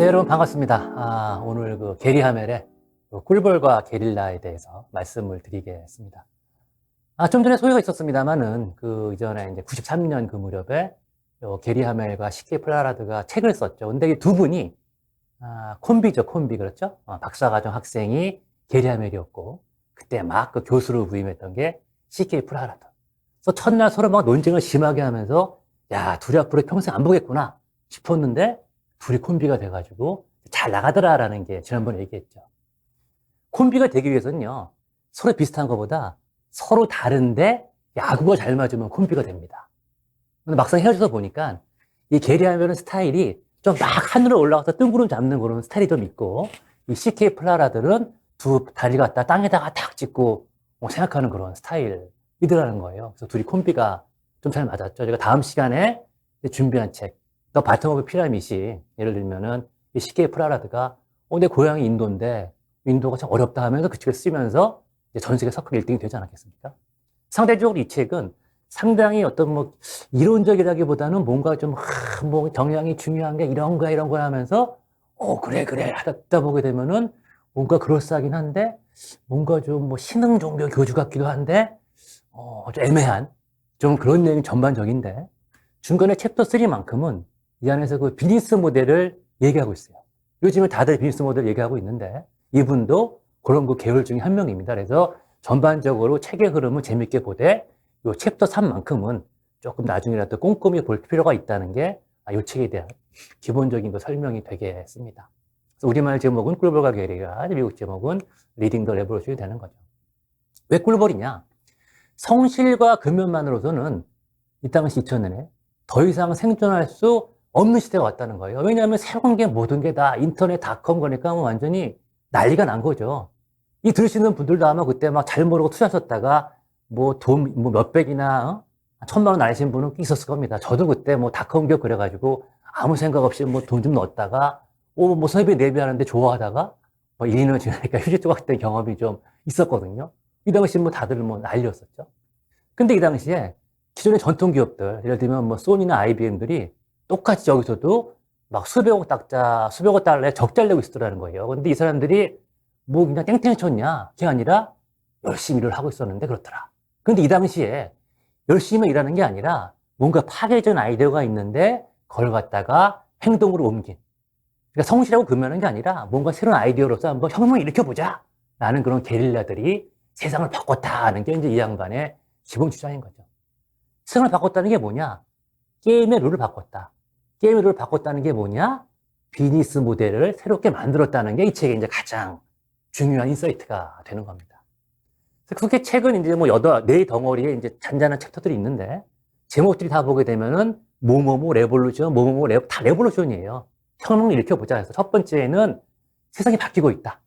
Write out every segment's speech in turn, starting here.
안녕하세요, 여러분. 반갑습니다. 오늘 그 게리 하멜의 꿀벌과 게릴라에 대해서 말씀을 드리겠습니다. 좀 전에 소개가 있었습니다만은 그 이전에 이제 93년 그 무렵에 게리 하멜과 CK 플라라드가 책을 썼죠. 근데 이 두 분이 콤비죠, 콤비. 그렇죠? 박사과정 학생이 게리 하멜이었고, 그때 막 그 교수로 부임했던 게 CK 플라라드. 그래서 첫날 서로 막 논쟁을 심하게 하면서, 야, 둘이 앞으로 평생 안 보겠구나 싶었는데, 둘이 콤비가 돼가지고 잘 나가더라라는 게 지난번에 얘기했죠. 콤비가 되기 위해서는요, 서로 비슷한 것보다 서로 다른데 야구가 잘 맞으면 콤비가 됩니다. 근데 막상 헤어져서 보니까 이 게리 하멜은 스타일이 좀 막 하늘에 올라가서 뜬구름 잡는 그런 스타일이 좀 있고, 이 CK 플라라들은 두 다리 갖다 땅에다가 탁 찍고 생각하는 그런 스타일이더라는 거예요. 그래서 둘이 콤비가 좀 잘 맞았죠. 제가 다음 시간에 준비한 책, 더 바텀 오브 피라밋이, 예를 들면은 이 CK 플라라드가 내 고향이 인도인데 인도가 참 어렵다 하면서 그 책을 쓰면서 전 세계 석학 1등이 되지 않았겠습니까? 상대적으로 이 책은 상당히 어떤 뭐 이론적이라기보다는 뭔가 좀 뭐 정량이 중요한 게 이런 거야 하면서 그래 하다 보게 되면은 뭔가 그럴싸하긴 한데 뭔가 좀 뭐 신흥 종교 교주 같기도 한데 좀 애매한 좀 그런 내용이 전반적인데, 중간에 챕터 3만큼은 이 안에서 그 비즈니스 모델을 얘기하고 있어요. 요즘에 다들 비즈니스 모델 얘기하고 있는데 이분도 그런 그 계열 중에 한 명입니다. 그래서 전반적으로 책의 흐름을 재밌게 보되 이 챕터 3만큼은 조금 나중이라도 꼼꼼히 볼 필요가 있다는 게 이 책에 대한 기본적인 그 설명이 되겠습니다. 그래서 우리말 제목은 꿀벌과 게리라, 미국 제목은 리딩 더 레볼루션이 되는 거죠. 왜 꿀벌이냐? 성실과 근면만으로서는 이 당시 2000년에 더 이상 생존할 수 없는 시대가 왔다는 거예요. 왜냐하면 새로운 게 모든 게 다 인터넷 닷컴 거니까 뭐 완전히 난리가 난 거죠. 이 들으시는 분들도 아마 그때 막 잘 모르고 투자하셨다가 뭐 돈 뭐 몇백이나 1000만 원 날리신 분은 있었을 겁니다. 저도 그때 뭐 닷컴 기업 그래가지고 아무 생각 없이 뭐 돈 좀 넣었다가 뭐 수입이 내비하는데 좋아하다가 뭐 1, 2년 지나니까 휴지 조각 된 경험이 좀 있었거든요. 이 당시 뭐 다들 뭐 난리였었죠. 근데 이 당시에 기존의 전통 기업들, 예를 들면 뭐 소니나 IBM들이 똑같이 여기서도 막 수백억 달러에 적자를 내고 있었더라는 거예요. 근데 이 사람들이 뭐 그냥 땡땡이 쳤냐? 그게 아니라 열심히 일을 하고 있었는데 그렇더라. 근데 이 당시에 열심히 일하는 게 아니라 뭔가 파괴적인 아이디어가 있는데 그걸 갖다가 행동으로 옮긴. 그러니까 성실하고 근면한 게 아니라 뭔가 새로운 아이디어로서 한번 혁명을 일으켜보자 라는 그런 게릴라들이 세상을 바꿨다 하는 게 이제 이 양반의 기본 주장인 거죠. 세상을 바꿨다는 게 뭐냐? 게임의 룰을 바꿨다. 게임의 룰을 바꿨다는 게 뭐냐? 비즈니스 모델을 새롭게 만들었다는 게 이 책의 이제 가장 중요한 인사이트가 되는 겁니다. 그렇게 책은 이제 뭐 네 덩어리에 이제 잔잔한 챕터들이 있는데, 제목들이 다 보게 되면은 뭐뭐뭐 레볼루션, 다 레볼루션이에요. 혁명을 일으켜보자 해서 첫 번째는 세상이 바뀌고 있다.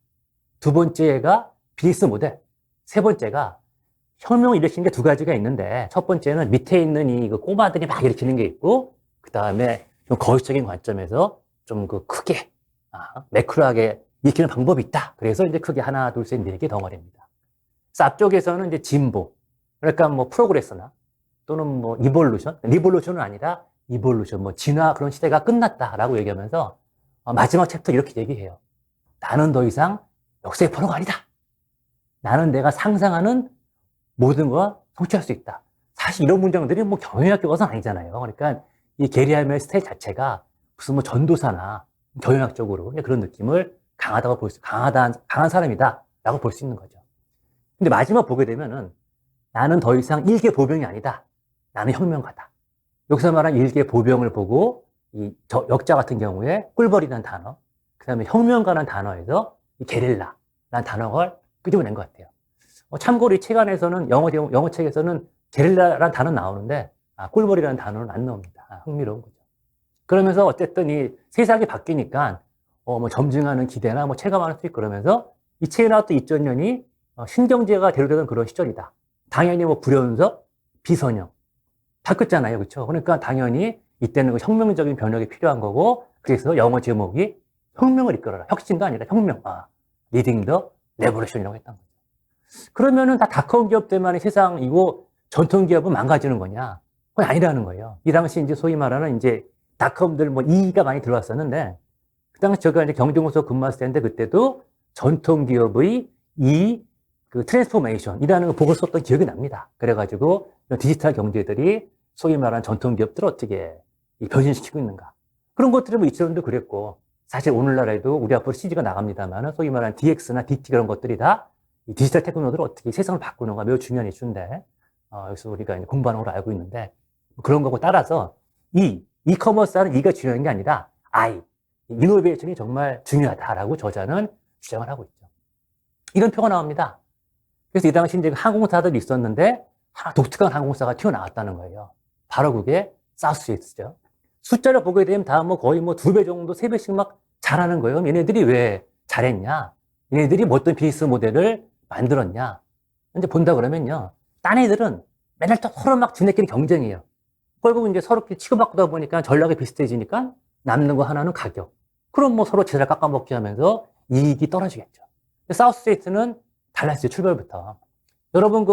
두 번째가 비즈니스 모델. 세 번째가 혁명을 일으키는 게 두 가지가 있는데, 첫 번째는 밑에 있는 이 꼬마들이 막 일으키는 게 있고, 그 다음에 좀 거시적인 관점에서 좀 그 크게, 매크로하게 일으키는 방법이 있다. 그래서 이제 크게 하나, 둘, 셋, 네 개 덩어리입니다. 그래서 앞쪽에서는 이제 진보, 그러니까 뭐 프로그레스나 또는 뭐 리볼루션은 아니라 이볼루션, 뭐 진화 그런 시대가 끝났다라고 얘기하면서 마지막 챕터 이렇게 얘기해요. 나는 더 이상 역사의 포로가 아니다. 나는 내가 상상하는 모든 걸 성취할 수 있다. 사실 이런 문장들이 뭐 경영학교 가서는 아니잖아요. 그러니까 이 게리 하멜 스타일 자체가 무슨 뭐 전도사나 경영학적으로 그런 느낌을 강한 사람이다라고 볼 수 있는 거죠. 근데 마지막 보게 되면은 나는 더 이상 일개 보병이 아니다. 나는 혁명가다. 여기서 말한 일개 보병을 보고 저 역자 같은 경우에 꿀벌이라는 단어, 그 다음에 혁명가라는 단어에서 이 게릴라라는 단어를 끄집어낸 것 같아요. 참고로 이 책 안에서는 영어 책에서는 게릴라라는 단어 나오는데 꿀벌이라는 단어는 안 나옵니다. 흥미로운 거죠. 그러면서 어쨌든 이 세상이 바뀌니까 뭐 점증하는 기대나 뭐 체감할 수 있고 그러면서 이 책에 나왔던 2000년이 신경제가 대두되던 그런 시절이다. 당연히 뭐 불연석, 비선형 다 끝잖아요, 그렇죠? 그러니까 당연히 이때는 그 혁명적인 변혁이 필요한 거고, 그래서 영어 제목이 혁명을 이끌어라. 혁신도 아니라 혁명. 리딩 더 레볼루션이라고 했던 거죠. 그러면은 다 닷컴 기업 때문에 세상이고 전통 기업은 망가지는 거냐? 그건 아니라는 거예요. 이 당시 이제 소위 말하는 이제 닷컴들 뭐 이익가 많이 들어왔었는데, 그 당시 제가 이제 경제공서 근무했을 때인데 그때도 전통기업의 그 트랜스포메이션이라는 복을 썼던 기억이 납니다. 그래가지고 디지털 경제들이 소위 말하는 전통기업들을 어떻게 변신시키고 있는가. 그런 것들이 뭐 이처럼도 그랬고, 사실 오늘날에도 우리 앞으로 CG가 나갑니다만 소위 말하는 DX나 DT 그런 것들이 다 디지털 테크놀로지를 어떻게 세상을 바꾸는가 매우 중요한 이슈인데, 여기서 우리가 이제 공부하는 걸로 알고 있는데, 그런 거고 따라서 이커머스는 이가 중요한 게 아니라 이노베이션이 정말 중요하다라고 저자는 주장을 하고 있죠. 이런 표가 나옵니다. 그래서 이 당시 이제 항공사들이 있었는데 하나 독특한 항공사가 튀어나왔다는 거예요. 바로 그게 사우스웨이트죠. 숫자를 보게 되면 다 뭐 거의 뭐 2배 정도, 3배씩 막 잘하는 거예요. 얘네들이 왜 잘했냐? 얘네들이 뭐 어떤 비즈니스 모델을 만들었냐? 이제 본다 그러면요. 딴 애들은 맨날 또 서로 막 지네끼리 경쟁해요. 결국 이제 서로 치고받고다 보니까 전략이 비슷해지니까 남는 거 하나는 가격. 그럼 뭐 서로 재산 깎아먹기 하면서 이익이 떨어지겠죠. 사우스웨이트는 달랐어요, 출발부터. 여러분,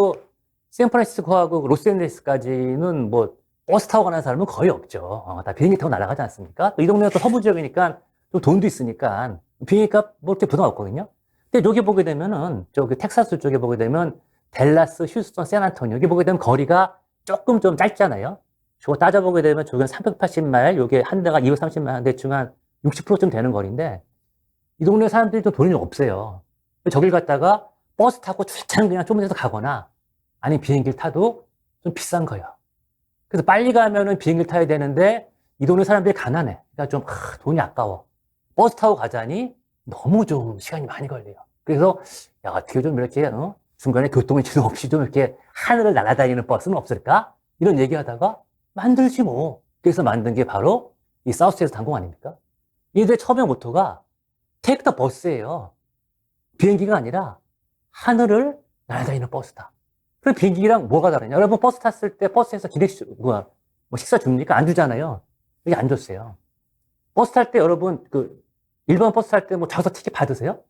샌프란시스코하고 로스앤젤레스까지는 뭐, 버스 타고 가는 사람은 거의 없죠. 다 비행기 타고 날아가지 않습니까? 또 이 동네가 또 서부 지역이니까 좀 돈도 있으니까 비행기 값 뭐 이렇게 부담 없거든요. 근데 여기 보게 되면은, 저기 텍사스 쪽에 보게 되면 델라스, 휴스턴, 샌안토니오, 여기 보게 되면 거리가 조금 좀 짧잖아요. 저거 따져보게 되면 저건 380마일, 요게 한 대가 230마일, 대충 한 60%쯤 되는 거리인데, 이 동네 사람들이 좀 돈이 없어요. 저길 갔다가 버스 타고 출장 그냥 좁은 데서 가거나 아니면 비행기를 타도 좀 비싼 거예요. 그래서 빨리 가면은 비행기를 타야 되는데 이 동네 사람들이 가난해. 그러니까 좀 돈이 아까워. 버스 타고 가자니 너무 좀 시간이 많이 걸려요. 그래서 야, 어떻게 좀 이렇게 중간에 교통의 지도 없이 좀 이렇게 하늘을 날아다니는 버스는 없을까? 이런 얘기하다가 만들지 뭐. 그래서 만든 게 바로 이 사우스웨스트 항공 아닙니까? 얘들 처음에 모토가 테이크 더 버스예요. 비행기가 아니라 하늘을 날아다니는 버스다. 그럼 비행기랑 뭐가 다르냐? 여러분 버스 탔을 때 버스에서 뭐 식사 줍니까? 안 주잖아요. 여기 안 줬어요. 버스 탈 때 여러분 일반 버스 탈 때 뭐 좌석 티켓 받으세요?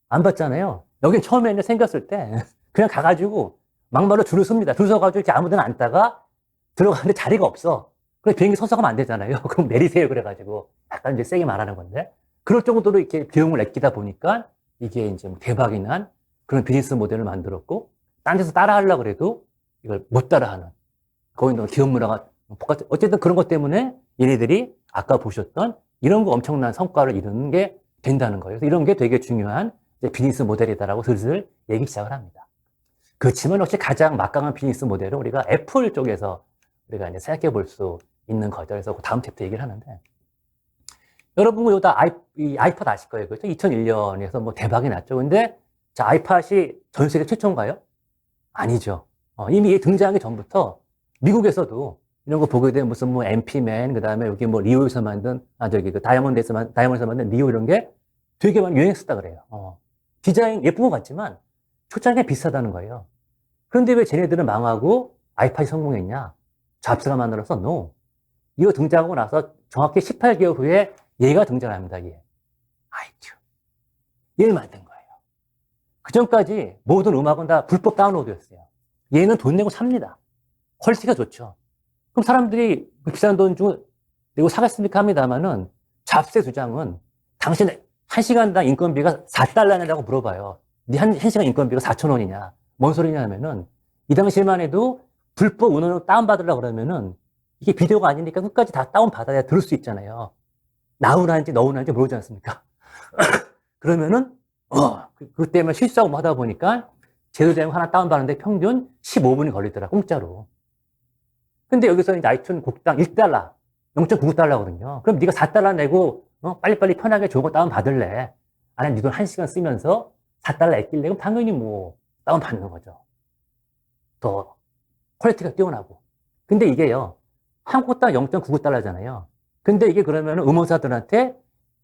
안 받잖아요. 여기 처음에 생겼을 때 그냥 가가지고 막말로 줄을 섭니다. 줄 서가지고 이렇게 아무데나 앉다가 들어가는데 자리가 없어. 그럼 비행기 서서 가면 안 되잖아요. 그럼 내리세요. 그래가지고 약간 이제 세게 말하는 건데 그럴 정도로 이렇게 비용을 아끼다 보니까 이게 이제 대박이 난 그런 비즈니스 모델을 만들었고, 딴 데서 따라하려고 그래도 이걸 못 따라하는, 거기 기업 문화가 어쨌든 그런 것 때문에 얘네들이 아까 보셨던 이런 거 엄청난 성과를 이루는 게 된다는 거예요. 그래서 이런 게 되게 중요한 비즈니스 모델이다라고 슬슬 얘기 시작을 합니다. 그렇지만 역시 가장 막강한 비즈니스 모델은 우리가 애플 쪽에서 우리가 이제 생각해 볼 수 있는 거죠. 그래서 그 다음 챕터 얘기를 하는데, 여러분, 이거 다 아이팟 아실 거예요. 그렇죠? 2001년에서 뭐 대박이 났죠. 근데, 자, 아이팟이 전 세계 최초인가요? 아니죠. 이미 얘 등장하기 전부터 미국에서도 이런 거 보게 되면 무슨 뭐 MP맨, 그 다음에 여기 뭐 리오에서 만든, 다이아몬드에서 만든 리오 이런 게 되게 많이 유행했었다 그래요. 디자인 예쁜 것 같지만 초창기에 비슷하다는 거예요. 그런데 왜 쟤네들은 망하고 아이팟이 성공했냐? 잡스가 만들어서 no. 이거 등장하고 나서 정확히 18개월 후에 얘가 등장합니다, 얘. 아이튠. 얘를 만든 거예요. 그 전까지 모든 음악은 다 불법 다운로드였어요. 얘는 돈 내고 삽니다. 퀄리티가 좋죠. 그럼 사람들이 비싼 돈 주고 내고 사겠습니까 합니다만은 잡스의 주장은 당신 1시간당 인건비가 4달러냐고 물어봐요. 네 1시간 인건비가 4,000원이냐? 뭔 소리냐 하면은 이 당시만 해도 불법 은원으로 다운받으려고 그러면은 이게 비디오가 아니니까 끝까지 다 다운받아야 들을 수 있잖아요. 나우나인지 너우나인지 모르지 않습니까? 그러면은, 그 때문에 실수하고 뭐 하다 보니까 제도제목 하나 다운받는데 평균 15분이 걸리더라, 공짜로. 근데 여기서 이제 아이튠 곡당 1달러, 0.99달러거든요. 그럼 네가 4달러 내고, 빨리빨리 편하게 좋은 거 다운받을래. 아니면 네 돈 1시간 쓰면서 4달러 아낄래? 그럼 당연히 뭐, 다운받는 거죠. 더 퀄리티가 뛰어나고. 근데 이게요, 한국당 0.99달러잖아요. 근데 이게 그러면 음원사들한테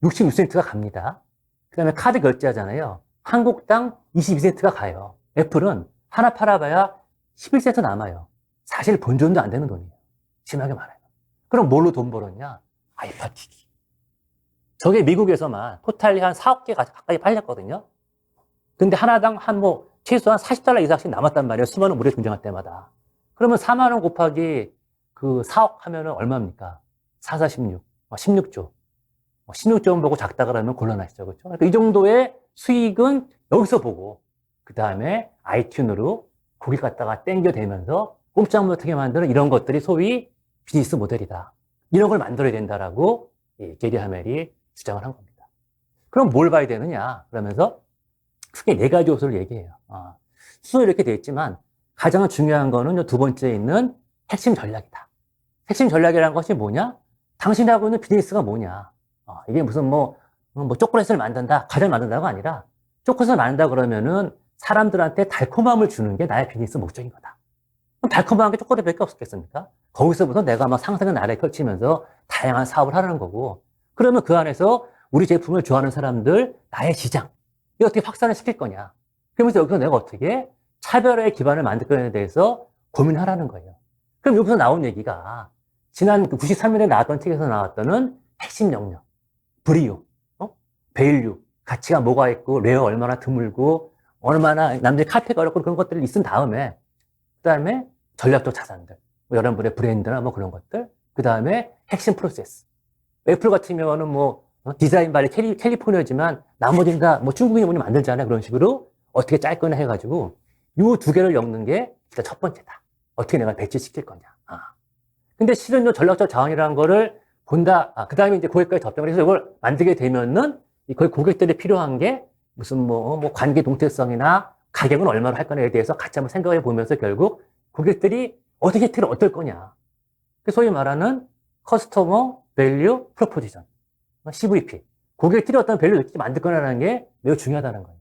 66센트가 갑니다. 그 다음에 카드 결제하잖아요. 한국당 22센트가 가요. 애플은 하나 팔아봐야 11센트 남아요. 사실 본전도 안 되는 돈이에요. 심하게 말해요. 그럼 뭘로 돈 벌었냐? 아이팟 기기. 저게 미국에서만 토탈리 한 4억 개 가까이 팔렸거든요. 근데 하나당 최소한 40달러 이상씩 남았단 말이에요. 수많은 무료 등장할 때마다. 그러면 4만 원 곱하기 그 4억 하면은 얼마입니까? 4, 4, 16. 16조. 16점 보고 작다 그러면 곤란하시죠. 그렇죠? 그러니까 이 정도의 수익은 여기서 보고, 그 다음에 아이튠으로 고기 갖다가 땡겨대면서 꼼짝 못하게 만드는 이런 것들이 소위 비즈니스 모델이다. 이런 걸 만들어야 된다라고 게리 하멜이 주장을 한 겁니다. 그럼 뭘 봐야 되느냐? 그러면서 크게 네 가지 요소를 얘기해요. 수도 이렇게 돼 있지만 가장 중요한 거는 두 번째에 있는 핵심 전략이다. 핵심 전략이라는 것이 뭐냐? 당신이 하고 있는 비즈니스가 뭐냐? 이게 무슨 초콜릿을 만든다, 과자를 만든다가 아니라 초콜릿을 만든다 그러면은 사람들한테 달콤함을 주는 게 나의 비즈니스 목적인 거다. 그럼 달콤한 게 초콜릿밖에 없겠습니까? 거기서부터 내가 막 상상의 나래를 펼치면서 다양한 사업을 하는 거고, 그러면 그 안에서 우리 제품을 좋아하는 사람들, 나의 시장, 이거 어떻게 확산을 시킬 거냐? 그러면서 여기서 내가 어떻게 차별화의 기반을 만들 거냐에 대해서 고민하라는 거예요. 그럼 여기서 나온 얘기가 지난 93년에 나왔던 책에서 나왔던 핵심 영역, 브리오, 밸류, 가치가 뭐가 있고, 레어 얼마나 드물고, 얼마나 남들이 카피가 어렵고 그런 것들이 있은 다음에, 그 다음에 전략적 자산들, 여러분의 브랜드나 그런 것들, 그 다음에 핵심 프로세스. 애플 같으면은 디자인 발이 캘리포니아지만 나머지는 다 중국인이 뭐니 만들잖아요. 그런 식으로 어떻게 짤 거냐 해가지고 요 두 개를 엮는 게 진짜 첫 번째다. 어떻게 내가 배치시킬 거냐. 근데 실은 요 전략적 자원이라는 거를 본다. 그 다음에 이제 고객과의 접촉을 해서 이걸 만들게 되면은 거의 고객들이 필요한 게 무슨 관계 동태성이나 가격은 얼마로 할 거냐에 대해서 같이 한번 생각해 보면서 결국 고객들이 어떻게 혜택을 얻을 거냐. 소위 말하는 커스터머 밸류 프로포지션. CVP. 고객들이 어떤 밸류 느끼게 만들 거냐라는 게 매우 중요하다는 거예요.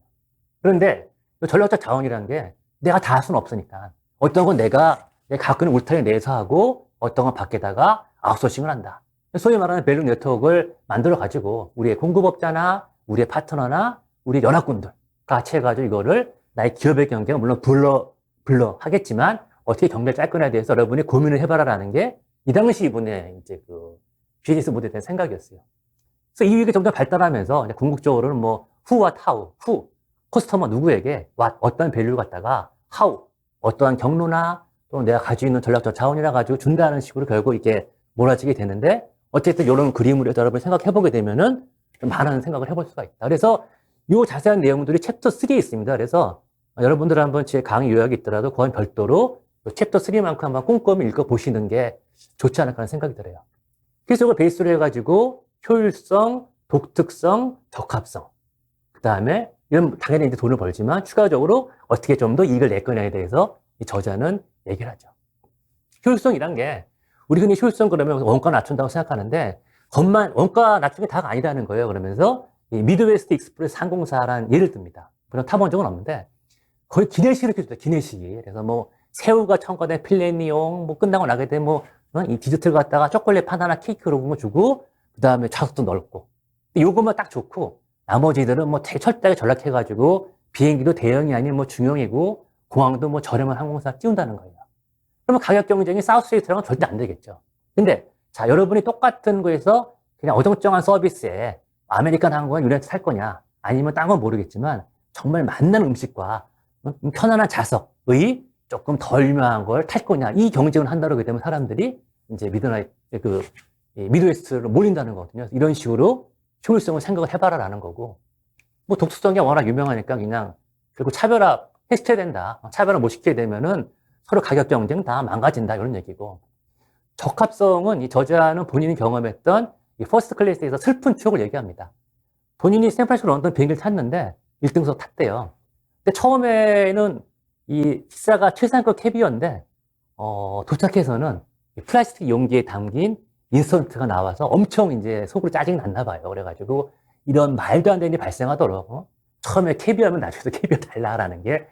그런데 전략적 자원이라는 게 내가 다 할 수는 없으니까 어떤 건 내가 갖고 있는 울타리 내에서 하고 어떤 건 밖에다가 아웃소싱을 한다. 소위 말하는 밸류 네트워크를 만들어 가지고 우리의 공급업자나 우리의 파트너나 우리 연합군들 같이 해가지고 이거를 나의 기업의 경쟁은 물론 불러 하겠지만 어떻게 경쟁을 짤 거냐에 대해서 여러분이 고민을 해봐라라는 게 이 당시 이분의 이제 비즈니스 모델에 대한 생각이었어요. 그래서 이 위기가 점점 발달하면서 궁극적으로는 who와 how, who, 커스터머 누구에게 what, 어떤 밸류 갖다가 how, 어떠한 경로나 또 내가 가지고 있는 전략적 자원이라 가지고 준다는 식으로 결국 이게 몰아지게 되는데 어쨌든 이런 그림으로 여러분이 생각해보게 되면은 좀 많은 생각을 해볼 수가 있다. 그래서 이 자세한 내용들이 챕터 3에 있습니다. 그래서 여러분들 한번 제 강의 요약이 있더라도 그건 별도로 챕터 3만큼 한번 꼼꼼히 읽어보시는 게 좋지 않을까 하는 생각이 들어요. 그래서 이걸 베이스로 해가지고 효율성, 독특성, 적합성. 그 다음에 이런 당연히 이제 돈을 벌지만 추가적으로 어떻게 좀 더 이익을 낼 거냐에 대해서 이 저자는 얘기를 하죠. 효율성이란 게 우리 흔히 효율성 그러면 원가 낮춘다고 생각하는데 원가 낮춘 게 다가 아니라는 거예요. 그러면서 이 미드웨스트 익스프레스 항공사라는 예를 듭니다. 물론 타본 적은 없는데 거의 기내식을 이렇게 줬어요. 기내식이. 그래서 새우가 첨가된 필레미용 끝나고 나게 되면 이 디저트를 갖다가 초콜릿 하나 케이크로 주고 그 다음에 좌석도 넓고 요것만 딱 좋고 나머지들은 되게 철저하게 전략해가지고 비행기도 대형이 아닌 중형이고 공항도 저렴한 항공사 띄운다는 거예요. 그러면 가격 경쟁이 사우스웨이트랑은 절대 안 되겠죠. 근데 자 여러분이 똑같은 거에서 그냥 어정쩡한 서비스에 아메리칸 항공을 유나이티드 살 거냐 아니면 딴 건 모르겠지만 정말 맛난 음식과 편안한 좌석의 조금 덜 유명한 걸 탈 거냐 이 경쟁을 한다고 되면 사람들이 이제 미드웨스트로 몰린다는 거거든요. 이런 식으로 효율성을 생각을 해봐라라는 거고 독특성이 워낙 유명하니까 그냥 결국 차별화 해시켜야 된다. 차별화 못 시키게 되면은 서로 가격 경쟁 다 망가진다 이런 얘기고 적합성은 이 저자는 본인이 경험했던 이 퍼스트 클래스에서 슬픈 추억을 얘기합니다. 본인이 샌프란시스코 런던 비행기를 탔는데 1등석 탔대요. 근데 처음에는 이 식사가 최상급 캐비어인데 도착해서는 플라스틱 용기에 담긴 인스턴트가 나와서 엄청 이제 속으로 짜증이 났나 봐요. 그래가지고 이런 말도 안 되는 일이 발생하도록 처음에 캐비어면 나중에도 캐비어 달라라는 게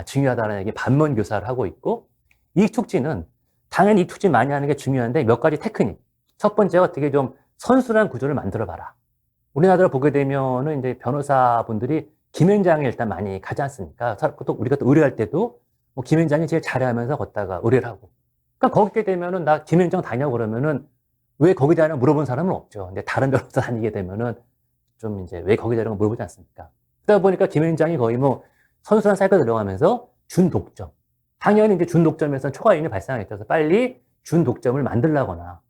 중요하다는 얘기 반문 교사를 하고 있고 이익 촉진은 당연히 이익 촉진 많이 하는 게 중요한데 몇 가지 테크닉. 첫 번째가 어떻게 좀 선순환 구조를 만들어 봐라. 우리나라를 보게 되면은 이제 변호사분들이 김현장에 일단 많이 가지 않습니까? 또 우리가 또 의뢰할 때도 김현장이 제일 잘하면서 걷다가 의뢰를 하고. 그러니까 거기게 되면은 나 김현장 다녀 그러면은 왜 거기 다녀 물어본 사람은 없죠. 근데 다른 변호사 다니게 되면은 좀 이제 왜 거기 다녀 물어보지 않습니까? 그러다 보니까 김현장이 거의 선순환 사이클 들어가면서 준독점. 당연히 이제 준독점에서 초과이윤이 발생하겠죠. 그래서 빨리 준독점을 만들라거나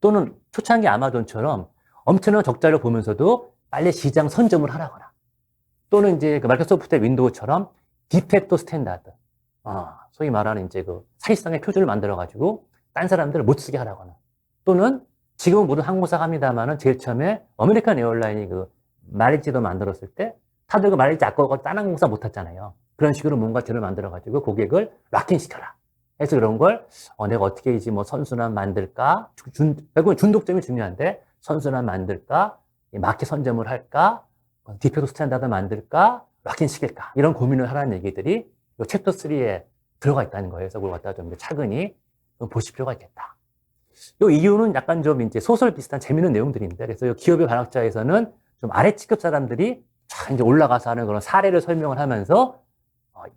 또는 초창기 아마존처럼 엄청난 적자를 보면서도 빨리 시장 선점을 하라거나 또는 이제 그 마이크로소프트의 윈도우처럼 디팩토 스탠다드, 소위 말하는 이제 그 사실상의 표준을 만들어가지고 딴 사람들을 못 쓰게 하라거나 또는 지금은 모든 항공사가 합니다만은 제일 처음에 아메리칸 에어라인이 그 마일리지도 만들었을 때 다들 그 마일리지 아까워 딴 항공사 못 탔잖아요. 그런 식으로 뭔가 제를 만들어가지고 고객을 락인시켜라. 해서 그런 걸 내가 어떻게 이제 뭐 선순환 만들까? 결국은 중독점이 중요한데 선순환 만들까? 마켓 선점을 할까? 디펙토 스탠다드 만들까? 락인시킬까? 이런 고민을 하라는 얘기들이 이 챕터 3에 들어가 있다는 거예요. 그래서 그걸 갖다가 좀 차근히 좀 보실 필요가 있겠다. 이 이유는 약간 좀 이제 소설 비슷한 재미있는 내용들인데, 그래서 이 기업의 반학자에서는 좀 아래 직급 사람들이 쫙 이제 올라가서 하는 그런 사례를 설명을 하면서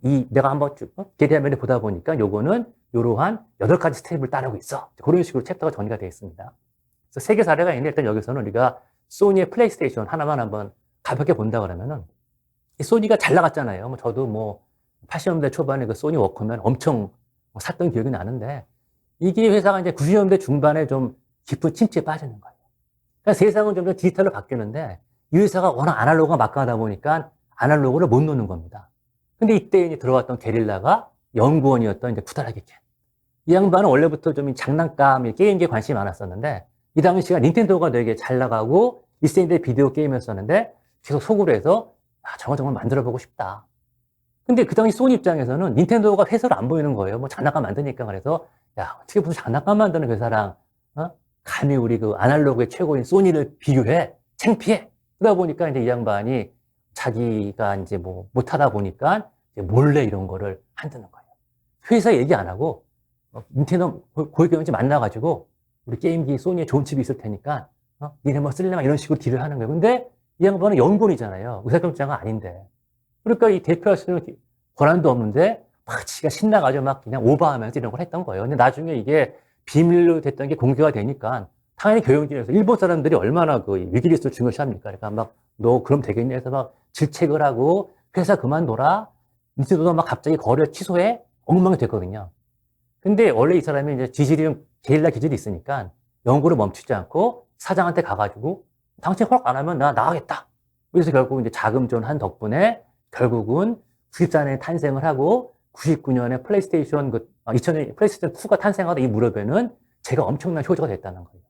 내가 한번 쭉 게리하면에 보다 보니까 요거는 이러한 8가지 스텝을 따르고 있어. 그런 식으로 챕터가 정리가 되어 있습니다. 그래서 3개 사례가 있는데 일단 여기서는 우리가 소니의 플레이스테이션 하나만 한번 가볍게 본다 그러면은 이 소니가 잘 나갔잖아요. 저도 80년대 초반에 그 소니 워크맨 엄청 샀던 기억이 나는데 이게 회사가 이제 90년대 중반에 좀 깊은 침체에 빠지는 거예요. 그러니까 세상은 점점 디지털로 바뀌는데 이 회사가 워낙 아날로그가 막강하다 보니까 아날로그를 못 놓는 겁니다. 근데 이때 이제 들어왔던 게릴라가 연구원이었던 이제 쿠다라기 켄. 이 양반은 원래부터 좀 장난감, 게임기에 관심이 많았었는데 이 당시가 닌텐도가 되게 잘 나가고 1세대 비디오 게임이었었는데 계속 속으로 해서 저거 정말 만들어보고 싶다. 근데 그 당시 소니 입장에서는 닌텐도가 회사로 안 보이는 거예요. 장난감 만드니까. 그래서 야, 어떻게 무슨 장난감 만드는 회사랑 감히 우리 그 아날로그의 최고인 소니를 비교해? 창피해. 그러다 보니까 이제 이 양반이 자기가 이제 못하다 보니까 이제 몰래 이런 거를 한다는 거예요. 회사에 얘기 안 하고 닌텐도 고객님한테 만나가지고 우리 게임기 소니에 좋은 칩이 있을 테니까 니네 쓸래나 이런 식으로 딜을 하는 거예요. 근데 이 양반은 연구원이잖아요. 의사결정자가 아닌데. 그러니까 이 대표할 수 있는 권한도 없는데 막 지가 신나가지고 막 그냥 오버하면서 이런 걸 했던 거예요. 근데 나중에 이게 비밀로 됐던 게 공개가 되니까 당연히 경영진에서 일본 사람들이 얼마나 그 위기리스트를 중요시합니까? 그러니까 막 너 그럼 되겠냐 해서 막 질책을 하고 회사 그만둬라. 닌텐도도 막 갑자기 거래 취소해. 엉망이 됐거든요. 근데 원래 이 사람이 이제 게릴라 기질이 있으니까 연구를 멈추지 않고 사장한테 가가지고 당신 허락 안 하면 나 나가겠다. 그래서 결국 이제 자금 지원한 덕분에 결국은 94년에 탄생을 하고 99년에 플레이스테이션 2000년 플레이스테이션 2가 탄생하다 이 무렵에는 제가 엄청난 효자가 됐다는 거예요.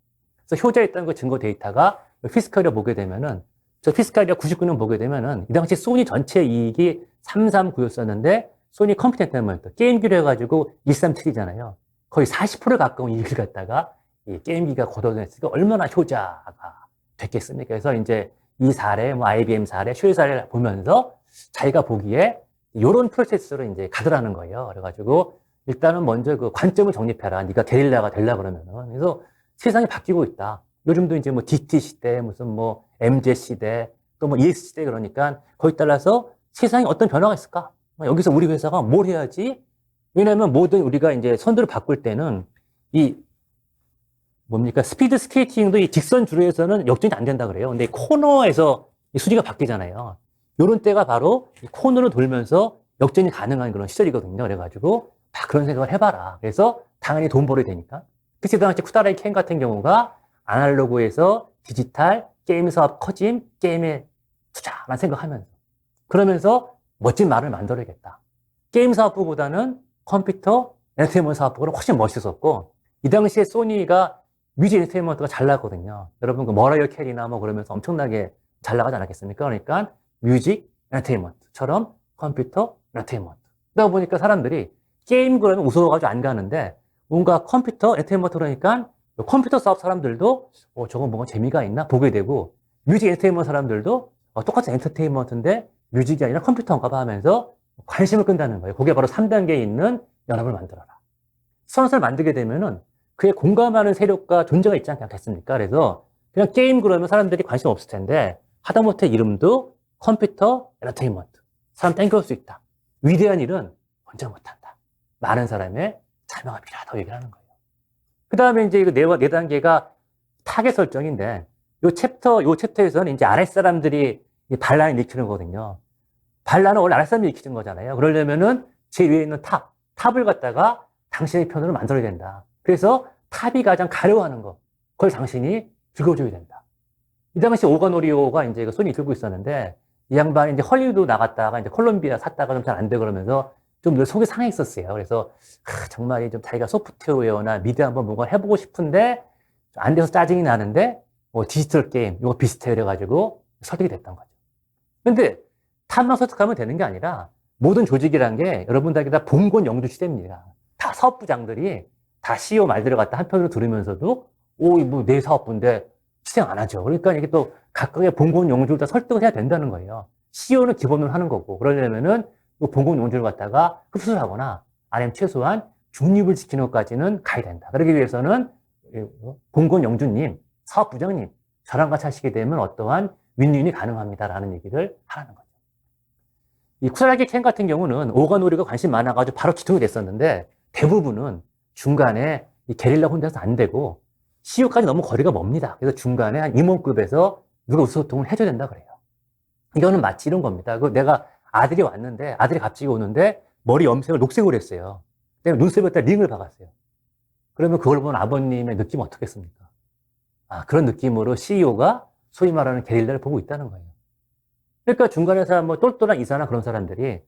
그래서 효자였다는 그 증거 데이터가 피스칼리아 보게 되면은 저 피스칼리아 99년 보게 되면은 이 당시 소니 전체 이익이 339였었는데 소니 컴퓨터 엔터테인먼트 게임기로 해가지고 137이잖아요. 거의 40% 가까운 이익을 갖다가 이 게임기가 걷어냈으니까 얼마나 효자가 됐겠습니까? 그래서 이제 이 사례, IBM 사례, 쉘 사례를 보면서 자기가 보기에 이런 프로세스로 이제 가더라는 거예요. 그래가지고 일단은 먼저 그 관점을 정립해라. 네가 게릴라가 되려고 그러면은. 그래서 세상이 바뀌고 있다. 요즘도 이제 DT 시대, 무슨 MZ 시대, 또 EX 시대 그러니까 거기에 따라서 세상에 어떤 변화가 있을까? 여기서 우리 회사가 뭘 해야지? 왜냐면 모든 우리가 이제 선두를 바꿀 때는 스피드 스케이팅도 이 직선 주로에서는 역전이 안 된다 그래요. 근데 코너에서 이 수리가 바뀌잖아요. 요런 때가 바로 이 코너를 돌면서 역전이 가능한 그런 시절이거든요. 그래가지고 그런 생각을 해봐라. 그래서 당연히 돈 벌어야 되니까. 그치, 당시 쿠다라이 켄 같은 경우가 아날로그에서 디지털 게임 사업 커짐, 게임에 투자라는 생각하면서 그러면서 멋진 말을 만들어야겠다. 게임 사업부보다는 컴퓨터 엔터테인먼트 사업부가 훨씬 멋있었고 이 당시에 소니가 뮤직 엔터테인먼트가 잘 나갔거든요. 여러분 그 머라이어 캐리나 그러면서 엄청나게 잘 나가지 않았겠습니까? 그러니까 뮤직 엔터테인먼트처럼 컴퓨터 엔터테인먼트. 그러다 보니까 사람들이 게임 그러면 무서워가지고 안 가는데 뭔가 컴퓨터 엔터테인먼트 그러니까 컴퓨터 사업 사람들도 저거 뭔가 재미가 있나 보게 되고 뮤직 엔터테인먼트 사람들도 똑같은 엔터테인먼트인데 뮤직이 아니라 컴퓨터인가 봐 하면서 관심을 끈다는 거예요. 그게 바로 3단계에 있는 연합을 만들어라. 선을 만들게 되면은 그에 공감하는 세력과 존재가 있지 않겠습니까? 그래서 그냥 게임 그러면 사람들이 관심 없을 텐데 하다못해 이름도 컴퓨터 엔터테인먼트. 사람 땡겨올 수 있다. 위대한 일은 혼자 못한다. 많은 사람의 참여가 필요하다고 얘기를 하는 거예요. 그 다음에 이제 이거 네 단계가 타겟 설정인데 요 챕터에서는 이제 아랫사람들이 반란을 일으키는 거거든요. 반란은 원래 아랫사람이 일으키는 거잖아요. 그러려면은 제 위에 있는 탑을 갖다가 당신의 편으로 만들어야 된다. 그래서 탑이 가장 가려워하는 거. 그걸 당신이 읽어줘야 된다. 이 당시 오가노리오가 이제 그 손이 들고 있었는데, 이 양반이 이제 헐리우드 나갔다가 이제 콜롬비아 샀다가 좀 잘 안 돼 그러면서 좀 늘 속이 상했었어요. 그래서, 정말 좀 자기가 소프트웨어나 미디어 한번 뭔가 해보고 싶은데, 안 돼서 짜증이 나는데, 뭐 디지털 게임, 이거 비슷해. 그래가지고 설득이 됐던 거죠. 근데 탐만 설득하면 되는 게 아니라, 모든 조직이란 게 여러분들에게 다 봉건 영주 시대입니다. 다 사업부장들이 다 CEO 말들을 갖다 한편으로 들으면서도, 뭐 내 사업부인데 희생 안 하죠. 그러니까 이게 또 각각의 봉건 영주를 다 설득을 해야 된다는 거예요. CEO는 기본으로 하는 거고, 그러려면은 그 봉건 영주를 갖다가 흡수를 하거나, 아니면 최소한 중립을 지키는 것까지는 가야 된다. 그러기 위해서는 봉건 영주님, 사업부장님, 저랑 같이 하시게 되면 어떠한 윈윈이 가능합니다라는 얘기를 하라는 거죠. 이 쿠사라기 켄 같은 경우는 오가노리가 관심 많아가지고 바로 기통이 됐었는데, 대부분은 중간에 이 게릴라 혼자서 안 되고 CEO까지 너무 거리가 멉니다. 그래서 중간에 한 임원급에서 누가 의사소통을 해줘야 된다 그래요. 이거는 마치 이런 겁니다. 내가 아들이 왔는데, 아들이 갑자기 오는데 머리 염색을 녹색으로 했어요. 내가 눈썹에다 링을 박았어요. 그러면 그걸 본 아버님의 느낌 어떻겠습니까? 그런 느낌으로 CEO가 소위 말하는 게릴라를 보고 있다는 거예요. 그러니까 중간에서 뭐 똘똘한 이사나 그런 사람들이,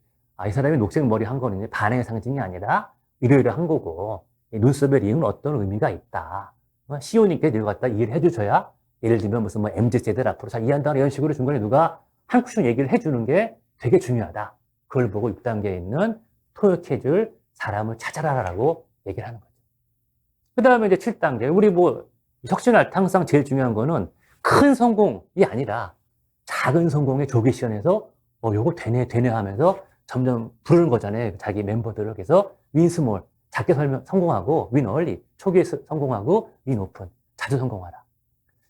이 사람이 녹색 머리 한 거는 반응의 상징이 아니라 이러이러한 거고, 눈썹의 링은 어떤 의미가 있다. CEO님께 내가 갖다 이해를 해주셔야, 예를 들면 무슨 뭐 MZ세대들 앞으로 잘 이해한다 이런 식으로 중간에 누가 한 쿠션 얘기를 해주는 게 되게 중요하다. 그걸 보고 6단계에 있는 토역해줄 사람을 찾아라라고 얘기를 하는 거죠. 그 다음에 이제 7단계. 우리 뭐 혁신할 때 항상 제일 중요한 거는 큰 성공이 아니라 작은 성공의 조기 시연에서 요거 되네 하면서 점점 부르는 거잖아요. 자기 멤버들을. 그래서 윈 스몰, 작게 성공하고 윈 얼리, 초기에 성공하고 윈 오픈, 자주 성공하라.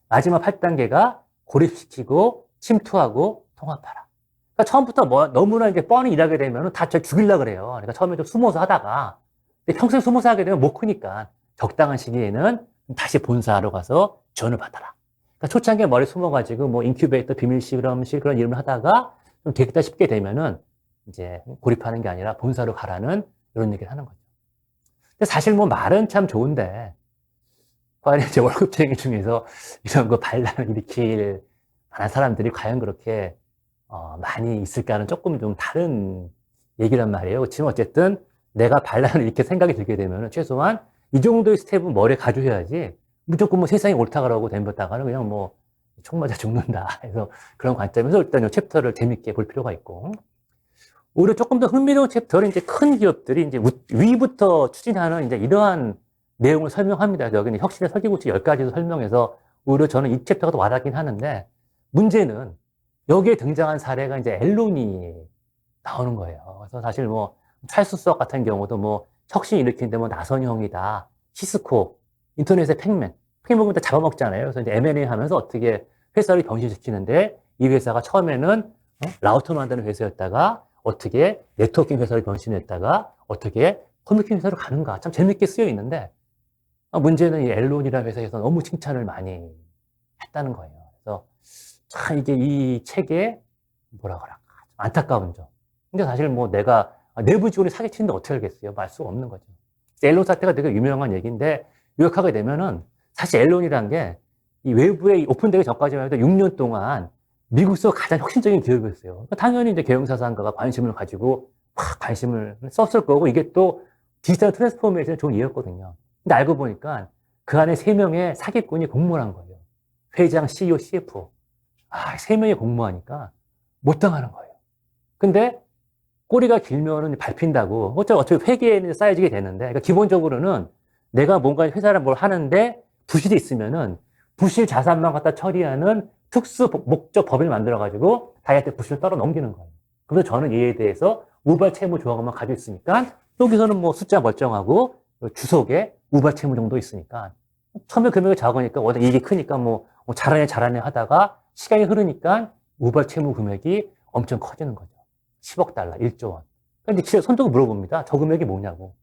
마지막 8단계가 고립시키고 침투하고 통합하라. 그러니까 처음부터 너무나 이제 뻔히 일하게 되면 다 죽이려고 그래요. 그러니까 처음에 좀 숨어서 하다가, 근데 평생 숨어서 하게 되면 못 크니까 적당한 시기에는 다시 본사로 가서 지원을 받아라. 그러니까 초창기에 머리 숨어가지고 뭐 인큐베이터, 비밀 실험실 그런 이름을 하다가 좀 되겠다 싶게 되면은 이제 고립하는 게 아니라 본사로 가라는 이런 얘기를 하는 거죠. 근데 사실 뭐 말은 참 좋은데, 과연 이제 월급쟁이 중에서 이런 거 반란을 일으킬 만한 사람들이 과연 그렇게 많이 있을까는 조금 좀 다른 얘기란 말이에요. 지금 어쨌든 내가 반란을 이렇게 생각이 들게 되면 최소한 이 정도의 스텝은 머리에 가져야지 무조건 뭐 세상이 옳다 그러고 덤볐다가는 그냥 뭐 총 맞아 죽는다. 그래서 그런 관점에서 일단 이 챕터를 재밌게 볼 필요가 있고, 오히려 조금 더 흥미로운 챕터는 이제 큰 기업들이 이제 위부터 추진하는 이제 이러한 내용을 설명합니다. 여기는 혁신의 설계구칙 10가지도 설명해서 오히려 저는 이 챕터가 더 와닿긴 하는데, 문제는 여기에 등장한 사례가 이제 앨론이 나오는 거예요. 그래서 사실 뭐 찰스 수석 같은 경우도 뭐 혁신 일으키는데 뭐 나선형이다, 시스코, 인터넷의 팩맨 보면 다 잡아먹잖아요. 그래서 이제 M&A 하면서 어떻게 회사를 변신시키는데, 이 회사가 처음에는 라우터 만드는 회사였다가 어떻게 네트워킹 회사를 변신했다가 어떻게 커뮤니케이션 회사로 가는가, 참 재밌게 쓰여 있는데, 문제는 이 앨론이라는 회사에서 너무 칭찬을 많이 했다는 거예요. 그래서 참 이게 이 책에 뭐라 그럴까 안타까운 점. 근데 사실 뭐 내가 내부 직원이 사기치는데 어떻게 알겠어요? 말 수가 없는 거죠. 앨론 사태가 되게 유명한 얘기인데, 요약하게 되면은 사실 앨론이란 게 이 외부에 오픈되기 전까지만 해도 6년 동안 미국에서 가장 혁신적인 기업이었어요. 그러니까 당연히 이제 경영사상가가 관심을 가지고 막 관심을 썼을 거고, 이게 또 디지털 트랜스포메이션의 좋은 이유였거든요. 근데 알고 보니까 그 안에 3명의 사기꾼이 공모한 거예요. 회장, CEO, CF. 3명이 공모하니까 못 당하는 거예요. 근데 꼬리가 길면은 밟힌다고. 어차피 회계에는 쌓여지게 되는데, 그러니까 기본적으로는 내가 뭔가 회사를 뭘 하는데 부실이 있으면은 부실 자산만 갖다 처리하는 특수 목적 법인을 만들어가지고 다이한테 부실을 떨어 넘기는 거예요. 그래서 저는 이에 대해서 우발 채무 조항만 가지고 있으니까, 여기서는 뭐 숫자 멀쩡하고 주석에 우발 채무 정도 있으니까, 처음에 금액이 작으니까 워낙 이익이 크니까 뭐 잘하네 하다가 시간이 흐르니까 우발 채무 금액이 엄청 커지는 거죠. 10억 달러, 1조 원. 근데 진짜 손들고 물어봅니다. 저 금액이 뭐냐고.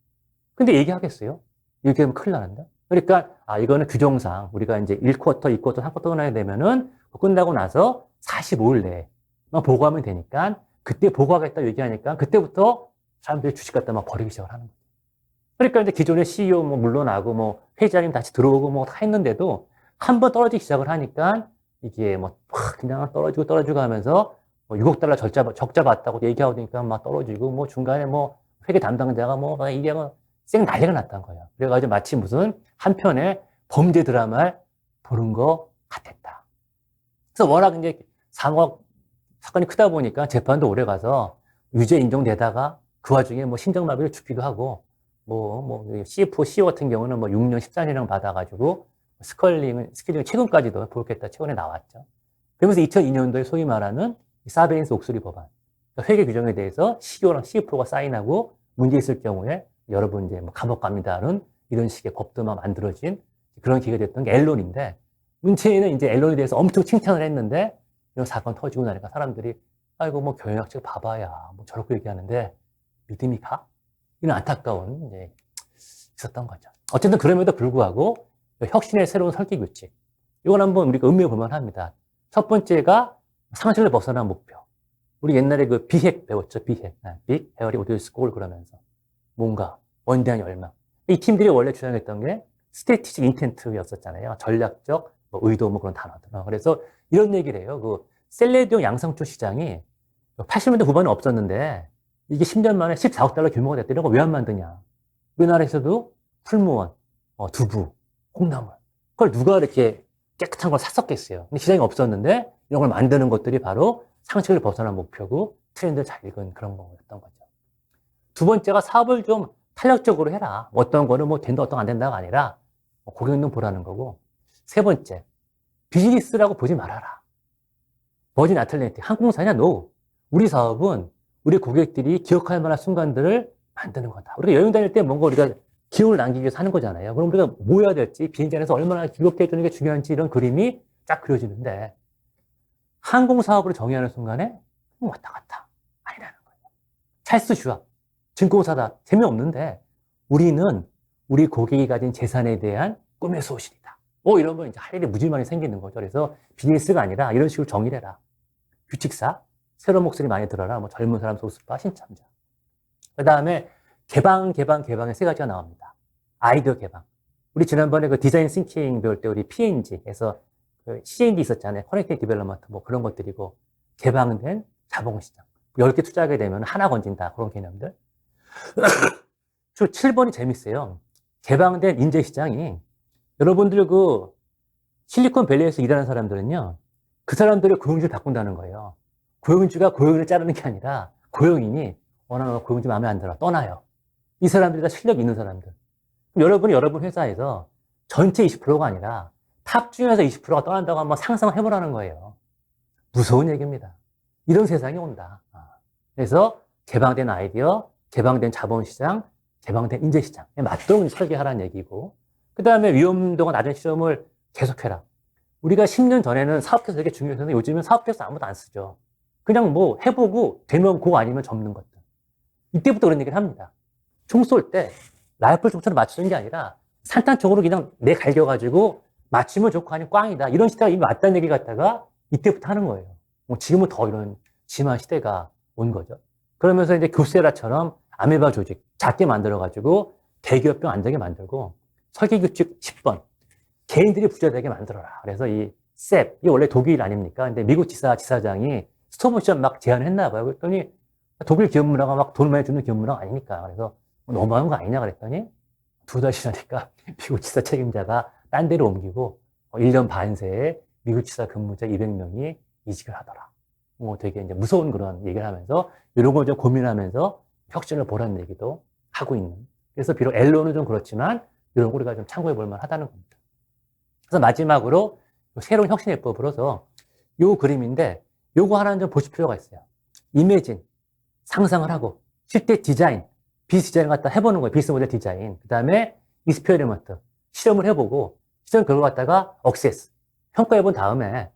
근데 얘기하겠어요? 얘기하면 큰일 나는데? 그러니까, 이거는 규정상 우리가 이제 1쿼터, 2쿼터, 3쿼터 끝나게 되면은 끝나고 나서 45일 내에 보고하면 되니까, 그때 보고하겠다 얘기하니까 그때부터 사람들이 주식 갖다 막 버리기 시작을 하는 거죠. 그러니까 이제 기존의 CEO 뭐 물러나고 뭐 회장님 다시 들어오고 뭐 다 했는데도 한 번 떨어지기 시작을 하니까 이게 뭐, 그냥 떨어지고 하면서 뭐 6억 달러 적자 봤다고 얘기하고 니까 막 떨어지고 뭐 중간에 뭐 회계 담당자가 뭐 이게 뭐 쌩 난리가 났던 거예요. 그래가지고 마치 무슨 한편의 범죄 드라마를 보는 것 같았다. 그래서 워낙 이제 3억 사건이 크다 보니까 재판도 오래 가서 유죄 인정되다가 그 와중에 뭐 심장마비를 죽기도 하고 CF, CEO 같은 경우는 뭐 6년 14년을 받아가지고 스케일링을 최근까지도 보겠다 최근에 나왔죠. 그러면서 2002년도에 소위 말하는 사베인스 옥스리 법안, 그러니까 회계 규정에 대해서 CEO랑 CFO가 사인하고 문제 있을 경우에 여러분 이제 뭐 감옥 갑니다는 이런 식의 법도만 만들어진 그런 기회가 됐던 게 앨런인데, 문체인은 이제 앨런에 대해서 엄청 칭찬을 했는데 이런 사건 터지고 나니까 사람들이 아이고 뭐 경영학적 봐봐야 뭐 저렇게 얘기하는데 믿음이 가? 이런 안타까운 이제 있었던 거죠. 어쨌든 그럼에도 불구하고 혁신의 새로운 설계 규칙, 이건 한번 우리가 음미해 볼만 합니다. 첫 번째가 상실을 벗어난 목표. 우리 옛날에 그 비핵 배웠죠. 비핵. Big, Hairy, Audacious Goal 그러면서 뭔가 원대한 열망. 이 팀들이 원래 주장했던 게 스트래티직 인텐트였었잖아요. 전략적 뭐 의도 뭐 그런 단어들. 그래서 이런 얘기를 해요. 그 샐러드용 양상추 시장이 80년대 후반에 없었는데 이게 10년 만에 14억 달러 규모가 됐다. 이런 거 왜 안 만드냐. 우리나라에서도 풀무원, 두부, 콩나물. 그걸 누가 이렇게 깨끗한 걸 샀었겠어요. 근데 시장이 없었는데 이런 걸 만드는 것들이 바로 상식을 벗어난 목표고 트렌드를 잘 읽은 그런 거였던 거죠. 두 번째가 사업을 좀 탄력적으로 해라. 어떤 거는 뭐 된다, 어떤 거 안 된다가 아니라 고객님 보라는 거고. 세 번째, 비즈니스라고 보지 말아라. 버진 아틀랜틱, 항공사냐? No. 우리 사업은 우리 고객들이 기억할 만한 순간들을 만드는 거다. 우리가 여행 다닐 때 뭔가 우리가 기억을 남기기 위해서 하는 거잖아요. 그럼 우리가 뭐 해야 될지, 비행기 안에서 얼마나 즐겁게 해주는 게 중요한지 이런 그림이 쫙 그려지는데, 항공사업으로 정의하는 순간에 왔다 갔다 아니라는 거예요. 찰스 슈왑, 증권사다. 재미없는데 우리는 우리 고객이 가진 재산에 대한 꿈의 소실이다. 이러면 이제 할 일이 무지 많이 생기는 거죠. 그래서 비즈니스가 아니라 이런 식으로 정의를 해라. 규칙사, 새로운 목소리 많이 들어라. 뭐 젊은 사람 소수파, 신참자. 그 다음에 개방의 세 가지가 나옵니다. 아이디어 개방. 우리 지난번에 그 디자인 싱킹 배울 때 우리 P&G에서 그 C&D 있었잖아요. 커넥티드 디벨롭먼트 뭐 그런 것들이고, 개방된 자본시장. 10개 투자하게 되면 하나 건진다. 그런 개념들. 7번이 재밌어요. 개방된 인재시장이, 여러분들 그 실리콘밸리에서 일하는 사람들은요, 그 사람들의 고용주를 바꾼다는 거예요. 고용주가 고용인을 자르는 게 아니라 고용인이 나 고용주 마음에 안 들어. 떠나요. 이 사람들이 다 실력 있는 사람들. 여러분이 여러분 회사에서 전체 20%가 아니라 탑 중에서 20%가 떠난다고 한번 상상을 해보라는 거예요. 무서운 얘기입니다. 이런 세상이 온다. 그래서 개방된 아이디어, 개방된 자본시장, 개방된 인재시장. 맞도록 설계하라는 얘기고, 그 다음에 위험도가 낮은 시험을 계속해라. 우리가 10년 전에는 사업계획서 되게 중요했는데 요즘은 사업계획서 아무도 안 쓰죠. 그냥 뭐 해보고 되면 고 아니면 접는 것들. 이때부터 그런 얘기를 합니다. 총 쏠 때 라이플 총처럼 맞추는 게 아니라 산탄총으로 그냥 내 갈겨가지고 맞추면 좋고 아니면 꽝이다. 이런 시대가 이미 왔다는 얘기 갖다가 이때부터 하는 거예요. 지금은 더 이런 심한 시대가 온 거죠. 그러면서 이제 교세라처럼 아메바 조직 작게 만들어가지고 대기업병 안 되게 만들고, 설계규칙 10번. 개인들이 부자되게 만들어라. 그래서 이 셉, 이게 원래 독일 아닙니까? 근데 미국 지사장이 스톱모션 막 제안했나 봐요. 그랬더니 독일 기업 문화가 막 돈 많이 주는 기업 문화가 아니니까. 그래서 너무한 거 아니냐 그랬더니 2달 지나니까 미국 지사 책임자가 딴 데로 옮기고 1년 반 새에 미국 지사 근무자 200명이 이직을 하더라. 되게 이제 무서운 그런 얘기를 하면서 이런 걸 좀 고민하면서 혁신을 보라는 얘기도 하고 있는. 그래서 비록 앨런은 좀 그렇지만 이런 거 우리가 좀 참고해 볼 만하다는 겁니다. 그래서 마지막으로 새로운 혁신해법으로서 요 그림인데 요거 하나는 좀 보실 필요가 있어요. 이미진, 상상을 하고 실제 디자인, 비즈니스 디자인을 갖다 해보는 거예요. 비즈니스 모델 디자인. 그 다음에 익스페리먼트, 실험을 해보고 실험 결과 갖다가 억세스, 평가해본 다음에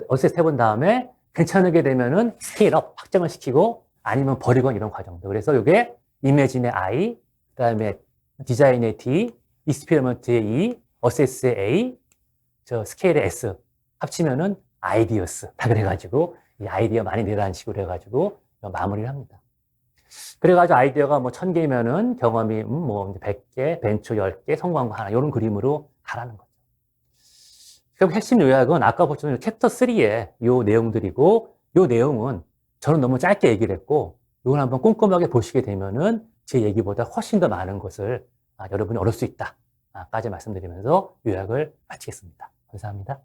어세스 해본 다음에 괜찮게 되면은 스케일업, 확장을 시키고 아니면 버리건 이런 과정들. 그래서 이게 이미진의 I, 그 다음에 디자인의 D, 익스페리먼트의 E, 어세스의 A, 스케일의 S 합치면은 아이디어스. 다 그래가지고 이 아이디어 많이 내라는 식으로 해가지고 마무리를 합니다. 그래가지고 아이디어가 뭐 1000개면은 경험이 뭐 100개, 벤처 10개, 성공한 거 하나, 이런 그림으로 가라는 거죠. 결국 핵심 요약은 아까 보시면 챕터 3의 요 내용들이고, 요 내용은 저는 너무 짧게 얘기를 했고, 이걸 한번 꼼꼼하게 보시게 되면은 제 얘기보다 훨씬 더 많은 것을 여러분이 얻을 수 있다. 까지 말씀드리면서 요약을 마치겠습니다. 감사합니다.